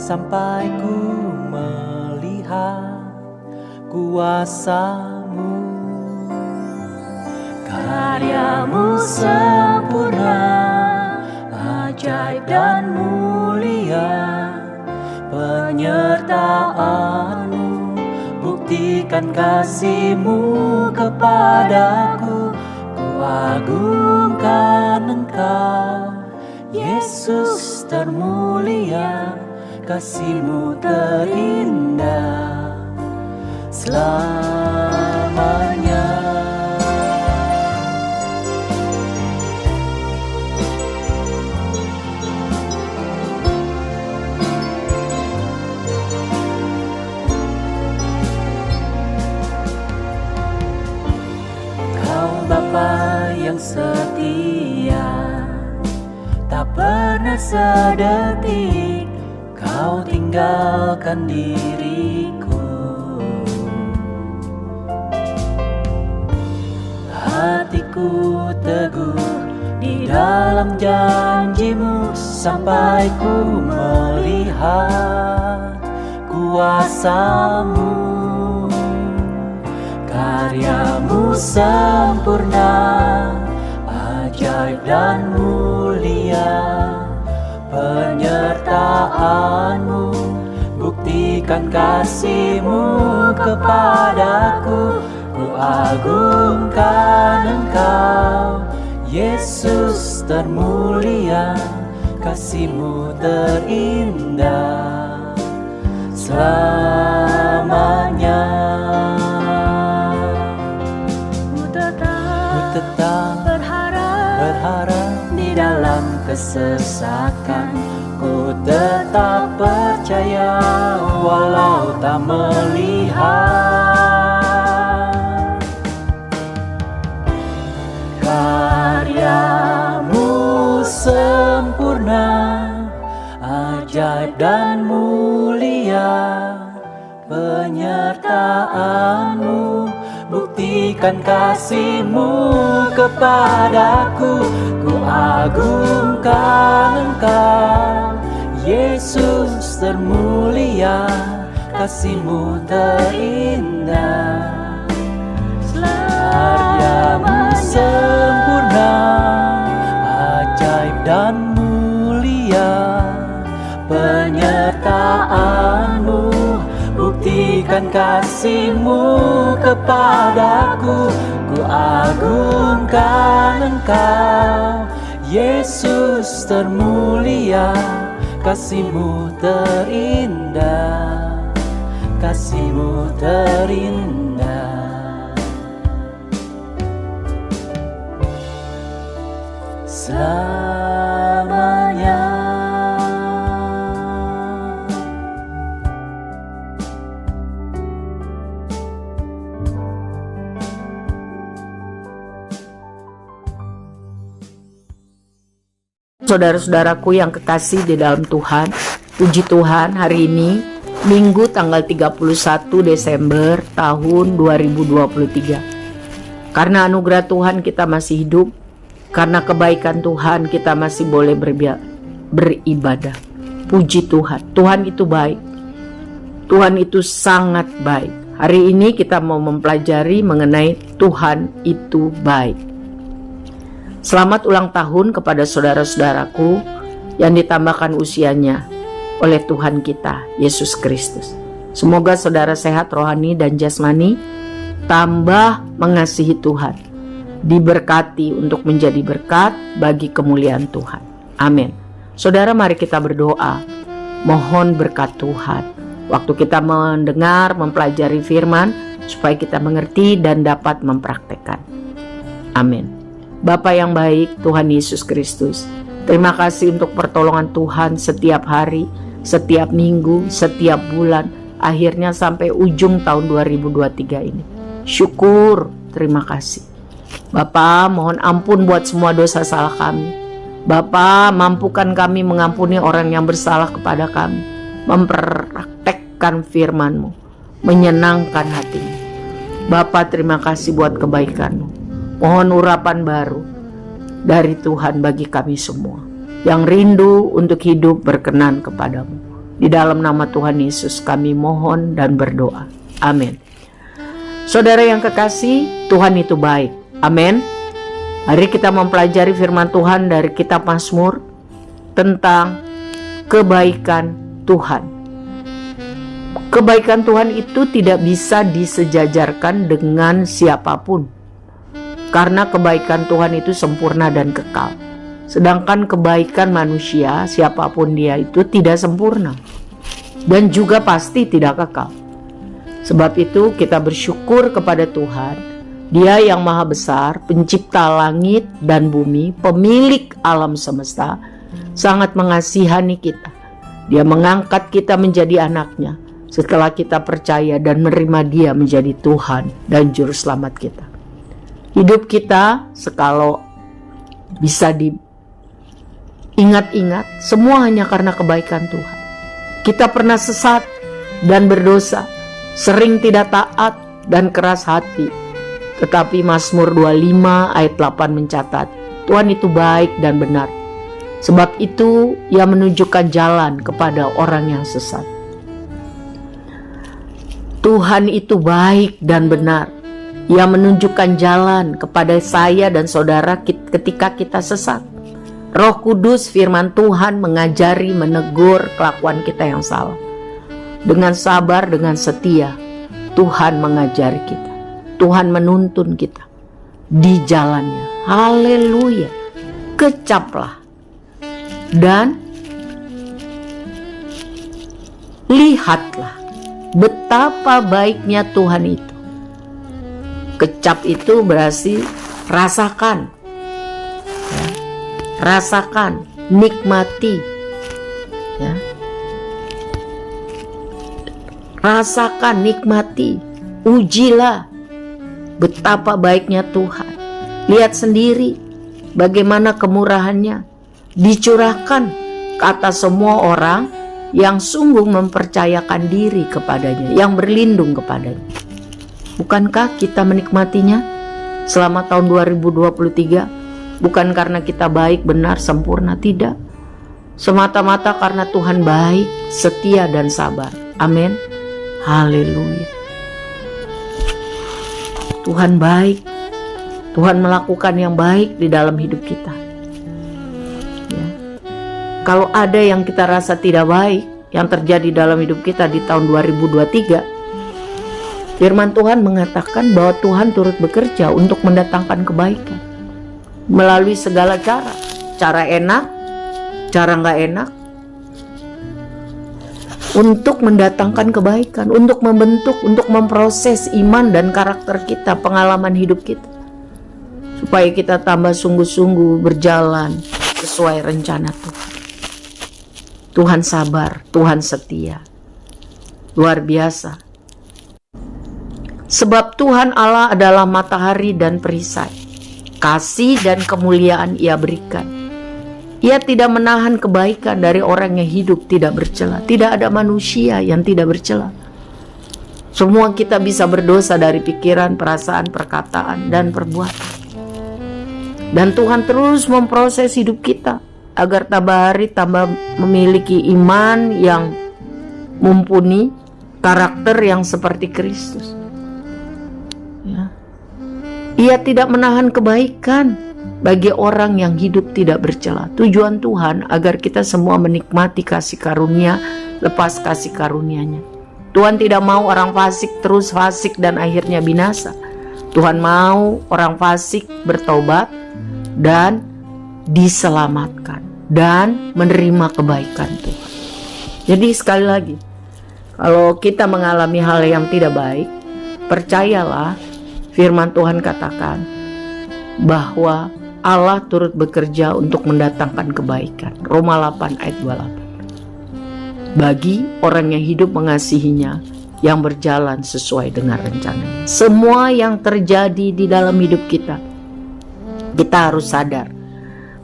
sampai ku melihat kuasa-Mu. Karya-Mu sempurna, ajaib dan mulia. Penyertaan-Mu, buktikan kasih-Mu kepadaku. Ku agungkan Engkau, Yesus termulia. Kasih-Mu terindah selamanya. Kau Bapa yang setia, tak pernah sedetik Kau tinggalkan diriku. Hatiku teguh di dalam janji-Mu sampai ku melihat kuasa-Mu. Karya-Mu sempurna, ajaib dan mulia. Penyertaan-Mu, buktikan kasih-Mu kepadaku. Ku agungkan Engkau, Yesus termulia. Kasih-Mu terindah selamanya. Ku tetap berharap di dalam kesesakan. Ku tetap percaya walau tak melihat. Karya-Mu sempurna, ajaib dan mulia. Penyertaan-Mu, buktikan kasih-Mu kepadaku. Ku agungkan Engkau, Yesus termulia. Kasih-Mu terindah. Karya-Mu sempurna, ajaib dan mulia. Penyertaan-Mu, buktikan kasih-Mu kepadaku. Ku agungkan Engkau, Yesus termulia. Kasih-Mu terindah, kasih-Mu terindah selamanya. Saudara-saudaraku yang kekasih di dalam Tuhan, puji Tuhan, hari ini Minggu tanggal 31 Desember tahun 2023. Karena anugerah Tuhan kita masih hidup, karena kebaikan Tuhan kita masih boleh beribadah. Puji Tuhan, Tuhan itu baik, Tuhan itu sangat baik. Hari ini kita mau mempelajari mengenai Tuhan itu baik. Selamat ulang tahun kepada saudara-saudaraku yang ditambahkan usianya oleh Tuhan kita, Yesus Kristus. Semoga saudara sehat rohani dan jasmani, tambah mengasihi Tuhan, diberkati untuk menjadi berkat bagi kemuliaan Tuhan. Amin. Saudara, mari kita berdoa, mohon berkat Tuhan. Waktu kita mendengar, mempelajari firman, supaya kita mengerti dan dapat mempraktekkan. Amin. Bapa yang baik, Tuhan Yesus Kristus, terima kasih untuk pertolongan Tuhan setiap hari, setiap minggu, setiap bulan, akhirnya sampai ujung tahun 2023 ini. Syukur, terima kasih. Bapa, mohon ampun buat semua dosa salah kami. Bapa, mampukan kami mengampuni orang yang bersalah kepada kami, mempraktekkan firman-Mu, menyenangkan hati-Mu. Bapa, terima kasih buat kebaikan-Mu. Mohon urapan baru dari Tuhan bagi kami semua yang rindu untuk hidup berkenan kepadamu. Di dalam nama Tuhan Yesus kami mohon dan berdoa. Amin. Saudara yang kekasih, Tuhan itu baik. Amin. Mari kita mempelajari firman Tuhan dari kitab Mazmur tentang kebaikan Tuhan. Kebaikan Tuhan itu tidak bisa disejajarkan dengan siapapun, karena kebaikan Tuhan itu sempurna dan kekal. Sedangkan kebaikan manusia, siapapun dia, itu tidak sempurna dan juga pasti tidak kekal. Sebab itu kita bersyukur kepada Tuhan, Dia yang maha besar, pencipta langit dan bumi, pemilik alam semesta, sangat mengasihani kita. Dia mengangkat kita menjadi anaknya setelah kita percaya dan menerima Dia menjadi Tuhan dan Juru Selamat kita. Hidup kita, sekalau bisa diingat-ingat, semua hanya karena kebaikan Tuhan. Kita pernah sesat dan berdosa, sering tidak taat dan keras hati. Tetapi Mazmur 25 ayat 8 mencatat, Tuhan itu baik dan benar. Sebab itu Ia menunjukkan jalan kepada orang yang sesat. Tuhan itu baik dan benar. Ia menunjukkan jalan kepada saya dan saudara ketika kita sesat. Roh Kudus, firman Tuhan, mengajari, menegur kelakuan kita yang salah. Dengan sabar, dengan setia, Tuhan mengajari kita. Tuhan menuntun kita di jalannya. Haleluya. Kecaplah dan lihatlah betapa baiknya Tuhan itu. Kecap itu berarti rasakan, ya. Rasakan, nikmati, ya. Rasakan, nikmati, ujilah betapa baiknya Tuhan. Lihat sendiri bagaimana kemurahannya dicurahkan ke atas semua orang yang sungguh mempercayakan diri kepadanya, yang berlindung kepadanya. Bukankah kita menikmatinya selama tahun 2023? Bukan karena kita baik, benar, sempurna, tidak. Semata-mata karena Tuhan baik, setia, dan sabar. Amin. Haleluya. Tuhan baik. Tuhan melakukan yang baik di dalam hidup kita. Ya. Kalau ada yang kita rasa tidak baik yang terjadi dalam hidup kita di tahun 2023, firman Tuhan mengatakan bahwa Tuhan turut bekerja untuk mendatangkan kebaikan melalui segala cara. Cara enak, cara nggak enak, untuk mendatangkan kebaikan, untuk membentuk, untuk memproses iman dan karakter kita, pengalaman hidup kita, supaya kita tambah sungguh-sungguh berjalan sesuai rencana Tuhan. Tuhan sabar, Tuhan setia, luar biasa. Sebab Tuhan Allah adalah matahari dan perisai, kasih dan kemuliaan Ia berikan. Ia tidak menahan kebaikan dari orang yang hidup tidak bercela. Tidak ada manusia yang tidak bercela. Semua kita bisa berdosa dari pikiran, perasaan, perkataan, dan perbuatan. Dan Tuhan terus memproses hidup kita agar tambah hari tambah memiliki iman yang mumpuni, karakter yang seperti Kristus. Ya. Ia tidak menahan kebaikan bagi orang yang hidup tidak bercela. Tujuan Tuhan agar kita semua menikmati kasih karunia lepas kasih karunia-Nya. Tuhan tidak mau orang fasik terus fasik dan akhirnya binasa. Tuhan mau orang fasik bertobat dan diselamatkan dan menerima kebaikan Tuhan. Jadi sekali lagi, kalau kita mengalami hal yang tidak baik, percayalah firman Tuhan katakan bahwa Allah turut bekerja untuk mendatangkan kebaikan. Roma 8 ayat 28. Bagi orang yang hidup mengasihinya, yang berjalan sesuai dengan rencananya. Semua yang terjadi di dalam hidup kita, kita harus sadar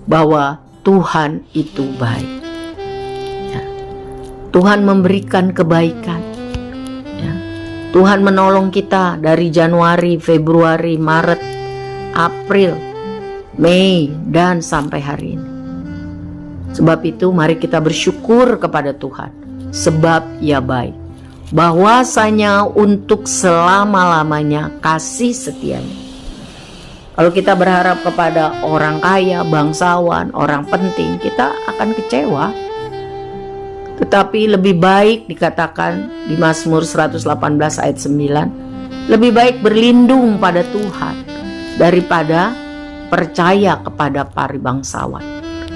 bahwa Tuhan itu baik. Ya. Tuhan memberikan kebaikan. Ya. Tuhan menolong kita dari Januari, Februari, Maret, April, Mei, dan sampai hari ini. Sebab itu mari kita bersyukur kepada Tuhan sebab Ia baik. Bahwasanya untuk selama-lamanya kasih setianya. Kalau kita berharap kepada orang kaya, bangsawan, orang penting, kita akan kecewa. Tetapi lebih baik dikatakan di Mazmur 118 ayat 9, lebih baik berlindung pada Tuhan daripada percaya kepada para bangsawan.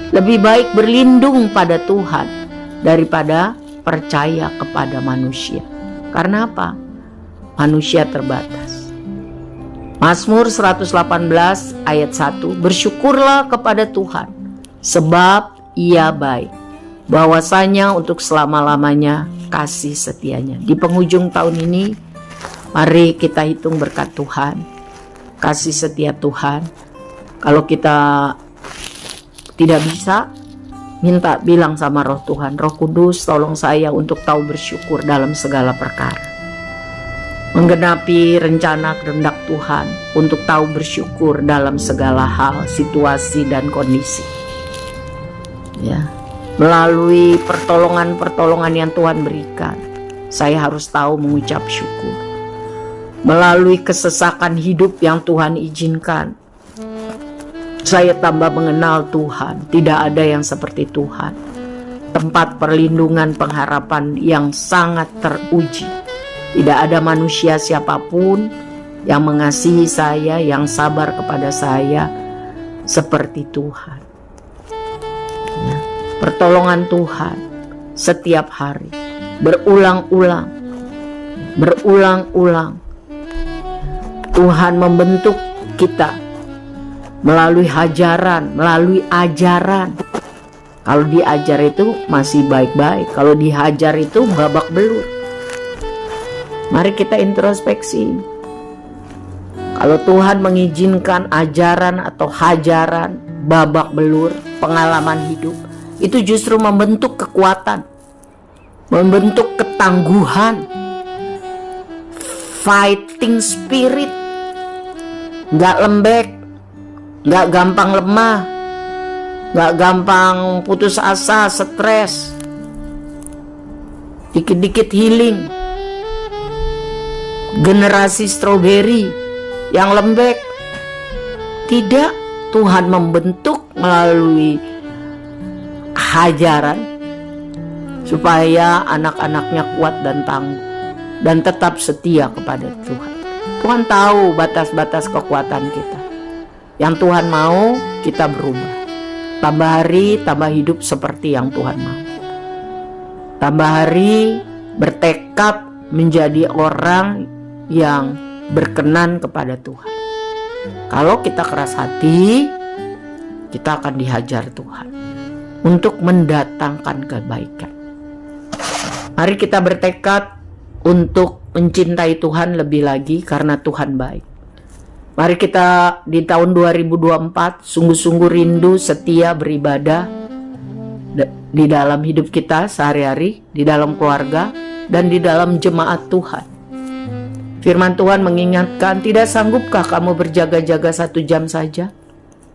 Lebih baik berlindung pada Tuhan daripada percaya kepada manusia. Karena apa? Manusia terbatas. Mazmur 118 ayat 1, bersyukurlah kepada Tuhan sebab Ia baik, bahwasanya untuk selama-lamanya kasih setianya. Di penghujung tahun ini, mari kita hitung berkat Tuhan, kasih setia Tuhan. Kalau kita tidak bisa, bilang sama Roh Tuhan, Roh Kudus tolong saya untuk tahu bersyukur dalam segala perkara. Menggenapi rencana kehendak Tuhan untuk tahu bersyukur dalam segala hal, situasi dan kondisi. Ya, melalui pertolongan-pertolongan yang Tuhan berikan, saya harus tahu mengucap syukur. Melalui kesesakan hidup yang Tuhan izinkan, saya tambah mengenal Tuhan. Tidak ada yang seperti Tuhan. Tempat perlindungan pengharapan yang sangat teruji. Tidak ada manusia siapapun yang mengasihi saya, yang sabar kepada saya seperti Tuhan. Ya, pertolongan Tuhan setiap hari, berulang-ulang. Tuhan membentuk kita melalui hajaran, melalui ajaran. Kalau diajar itu masih baik-baik, kalau dihajar itu babak belur. Mari kita introspeksi. Kalau Tuhan mengizinkan ajaran atau hajaran, babak belur, pengalaman hidup, itu justru membentuk kekuatan, membentuk ketangguhan, fighting spirit. Gak lembek, gak gampang lemah, gak gampang putus asa, stres, dikit-dikit healing. Generasi stroberi yang lembek. Tidak, Tuhan membentuk melalui hajaran supaya anak-anaknya kuat dan tangguh dan tetap setia kepada Tuhan. Tuhan tahu batas-batas kekuatan kita. Yang Tuhan mau, kita berubah. Tambah hari, tambah hidup seperti yang Tuhan mau. Tambah hari, bertekad menjadi orang yang berkenan kepada Tuhan. Kalau kita keras hati, kita akan dihajar Tuhan untuk mendatangkan kebaikan. Mari kita bertekad untuk mencintai Tuhan lebih lagi karena Tuhan baik. Mari kita di tahun 2024 sungguh-sungguh rindu setia beribadah di dalam hidup kita sehari-hari, di dalam keluarga, dan di dalam jemaat Tuhan. Firman Tuhan mengingatkan, tidak sanggupkah kamu berjaga-jaga 1 jam saja?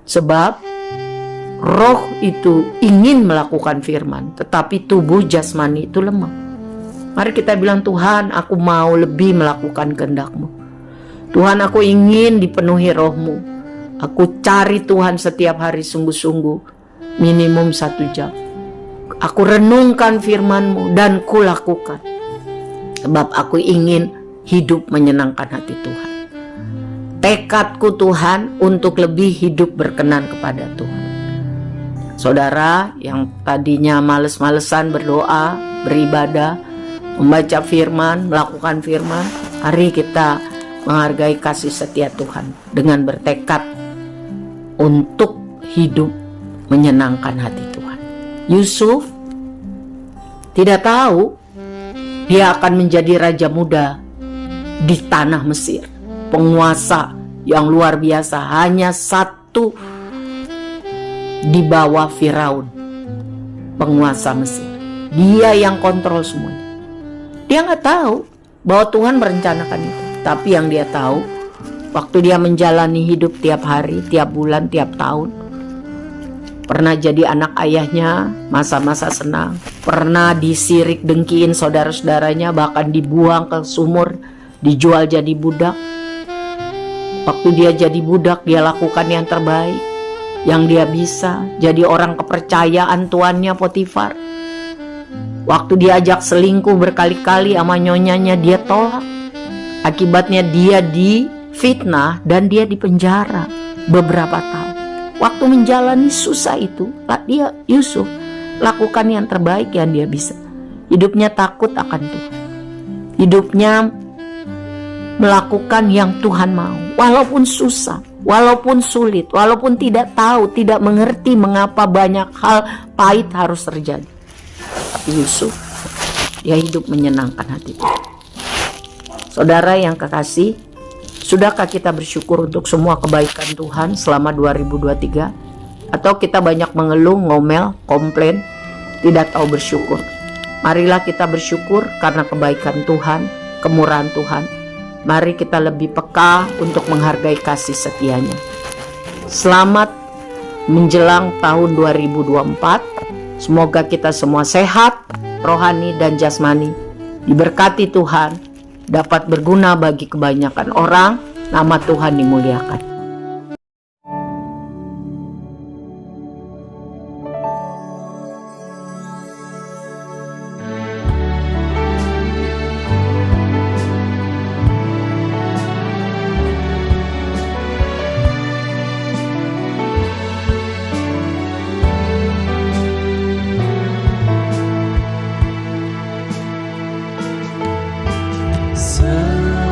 Sebab roh itu ingin melakukan firman, tetapi tubuh jasmani itu lemah. Mari kita bilang, Tuhan, aku mau lebih melakukan kehendak-Mu. Tuhan, aku ingin dipenuhi roh-Mu. Aku cari Tuhan setiap hari sungguh-sungguh, minimum 1 jam. Aku renungkan firman-Mu dan kulakukan. Sebab aku ingin hidup menyenangkan hati Tuhan. Tekadku Tuhan untuk lebih hidup berkenan kepada Tuhan. Saudara yang tadinya males-malesan berdoa, beribadah, membaca firman, melakukan firman, hari kita menghargai kasih setia Tuhan dengan bertekad untuk hidup menyenangkan hati Tuhan. Yusuf tidak tahu dia akan menjadi raja muda di tanah Mesir, penguasa yang luar biasa, hanya satu di bawah Firaun, penguasa Mesir. Dia yang kontrol semuanya. Dia nggak tahu bahwa Tuhan merencanakan itu. Tapi yang dia tahu, waktu dia menjalani hidup tiap hari, tiap bulan, tiap tahun, pernah jadi anak ayahnya, masa-masa senang, pernah disirik dengkiin saudara-saudaranya, bahkan dibuang ke sumur, dijual jadi budak. Waktu dia jadi budak, dia lakukan yang terbaik yang dia bisa, jadi orang kepercayaan tuannya Potifar. Waktu diajak selingkuh berkali-kali sama nyonyanya, dia tolak. Akibatnya dia difitnah dan dia dipenjara beberapa tahun. Waktu menjalani susah itu, dia Yusuf lakukan yang terbaik yang dia bisa. Hidupnya takut akan Tuhan. Hidupnya melakukan yang Tuhan mau, walaupun susah, walaupun sulit, walaupun tidak tahu, tidak mengerti mengapa banyak hal pahit harus terjadi. Tapi Yusuf, dia hidup menyenangkan hati Tuhan. Saudara yang kekasih, sudahkah kita bersyukur untuk semua kebaikan Tuhan selama 2023? Atau kita banyak mengeluh, ngomel, komplain, tidak tahu bersyukur? Marilah kita bersyukur karena kebaikan Tuhan, kemurahan Tuhan. Mari kita lebih peka untuk menghargai kasih setianya. Selamat menjelang tahun 2024. Semoga kita semua sehat, rohani dan jasmani. Diberkati Tuhan, dapat berguna bagi kebanyakan orang, nama Tuhan dimuliakan.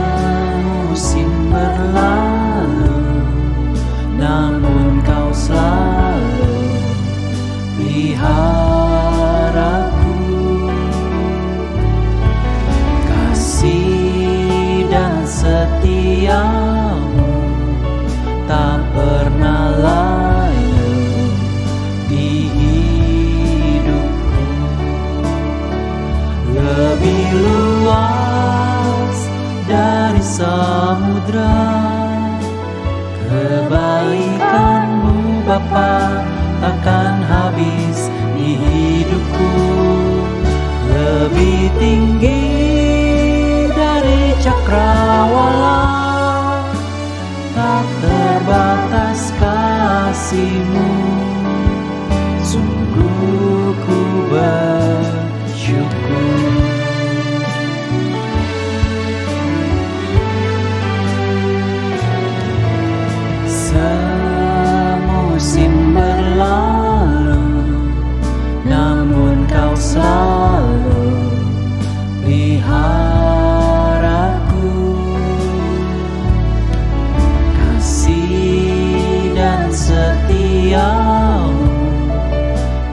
Semusim berlalu, namun kau selalu peliharaku. Kasih dan setiamu tak pernah layu di hidupku. Lebih luas dari samudra, kebaikanmu Bapa takkan habis di hidupku. Lebih tinggi dari cakrawala, tak terbatas kasih-Mu. Sungguh ku bersyukur. Semusim berlalu, namun kau selalu peliharaku. Kasih dan setiamu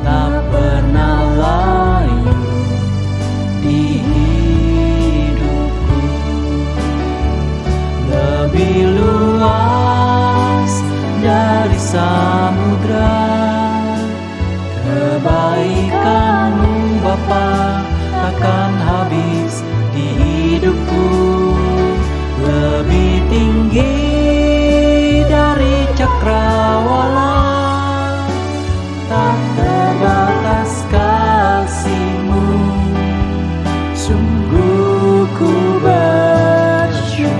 tak pernah layu di hidupku. Lebih luas dari samudra, kebaikan-Mu Bapa takkan habis di hidupku. Lebih tinggi dari cakrawala, tak terbatas kasih-Mu. Sungguh ku bersyukur.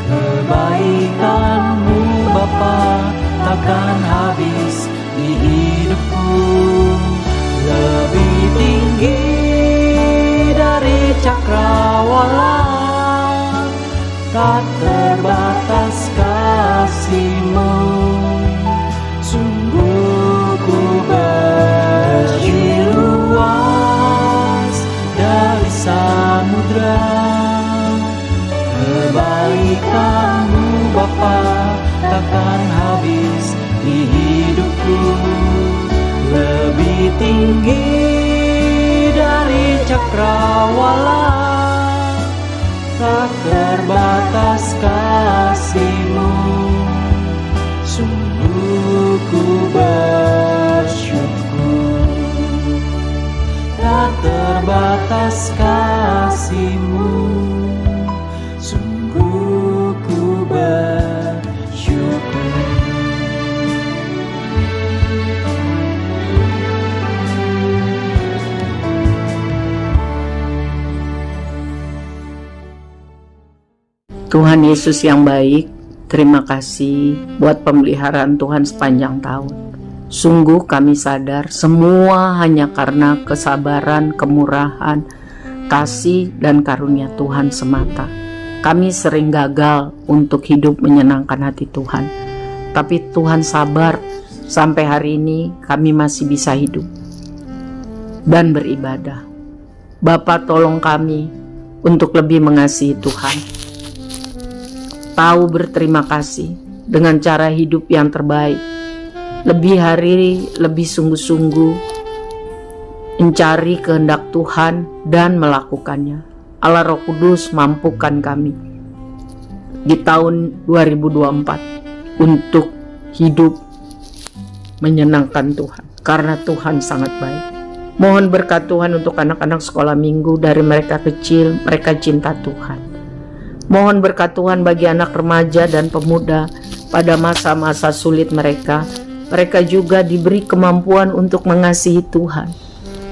Kebaikan-Mu Bapa takkan habis di hidupku. Lebih tinggi dari cakrawala, tak terbatas kasih-Mu. Sungguh ku bersyukur. Luas dari samudra, kebaikan-Mu Bapa terbatas kasih-Mu. Sungguh ku bersyukur, tak terbatas kasih-Mu. Sungguh ku bersyukur. Tuhan Yesus yang baik, terima kasih buat pemeliharaan Tuhan sepanjang tahun. Sungguh kami sadar semua hanya karena kesabaran, kemurahan, kasih, dan karunia Tuhan semata. Kami sering gagal untuk hidup menyenangkan hati Tuhan. Tapi Tuhan sabar, sampai hari ini kami masih bisa hidup dan beribadah. Bapa, tolong kami untuk lebih mengasihi Tuhan, tahu berterima kasih dengan cara hidup yang terbaik, lebih hari lebih sungguh-sungguh mencari kehendak Tuhan dan melakukannya. Allah Roh Kudus, mampukan kami di tahun 2024 untuk hidup menyenangkan Tuhan, karena Tuhan sangat baik. Mohon berkat Tuhan untuk anak-anak sekolah minggu, dari mereka kecil mereka cinta Tuhan. Mohon berkat Tuhan bagi anak remaja dan pemuda pada masa-masa sulit mereka. Mereka juga diberi kemampuan untuk mengasihi Tuhan,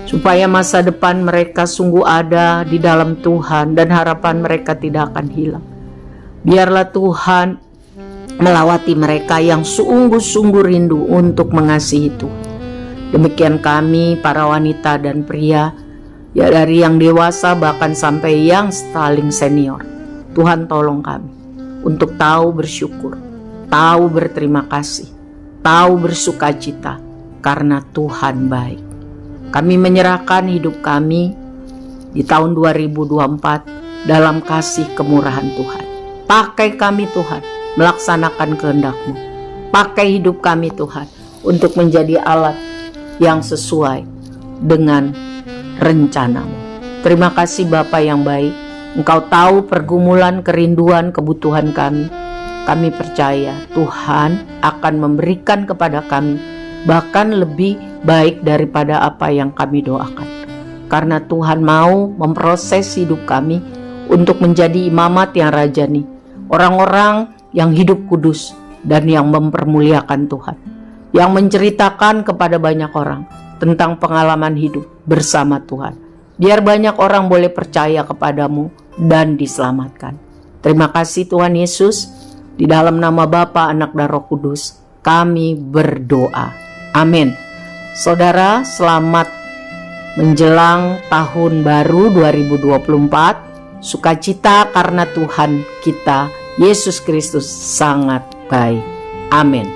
supaya masa depan mereka sungguh ada di dalam Tuhan dan harapan mereka tidak akan hilang. Biarlah Tuhan melawati mereka yang sungguh-sungguh rindu untuk mengasihi Tuhan. Demikian kami, para wanita dan pria, ya dari yang dewasa bahkan sampai yang paling senior. Tuhan tolong kami untuk tahu bersyukur, tahu berterima kasih, tahu bersukacita karena Tuhan baik. Kami menyerahkan hidup kami di tahun 2024 dalam kasih kemurahan Tuhan. Pakai kami Tuhan melaksanakan kehendak-Mu. Pakai hidup kami Tuhan untuk menjadi alat yang sesuai dengan rencana-Mu. Terima kasih Bapa yang baik. Engkau tahu pergumulan, kerinduan, kebutuhan kami. Kami percaya Tuhan akan memberikan kepada kami bahkan lebih baik daripada apa yang kami doakan. Karena Tuhan mau memproses hidup kami untuk menjadi imamat yang rajani, orang-orang yang hidup kudus dan yang mempermuliakan Tuhan, yang menceritakan kepada banyak orang tentang pengalaman hidup bersama Tuhan. Biar banyak orang boleh percaya kepadamu dan diselamatkan. Terima kasih Tuhan Yesus. Di dalam nama Bapa, Anak, dan Roh Kudus kami berdoa. Amin. Saudara, selamat menjelang tahun baru 2024. Sukacita karena Tuhan kita Yesus Kristus sangat baik. Amin.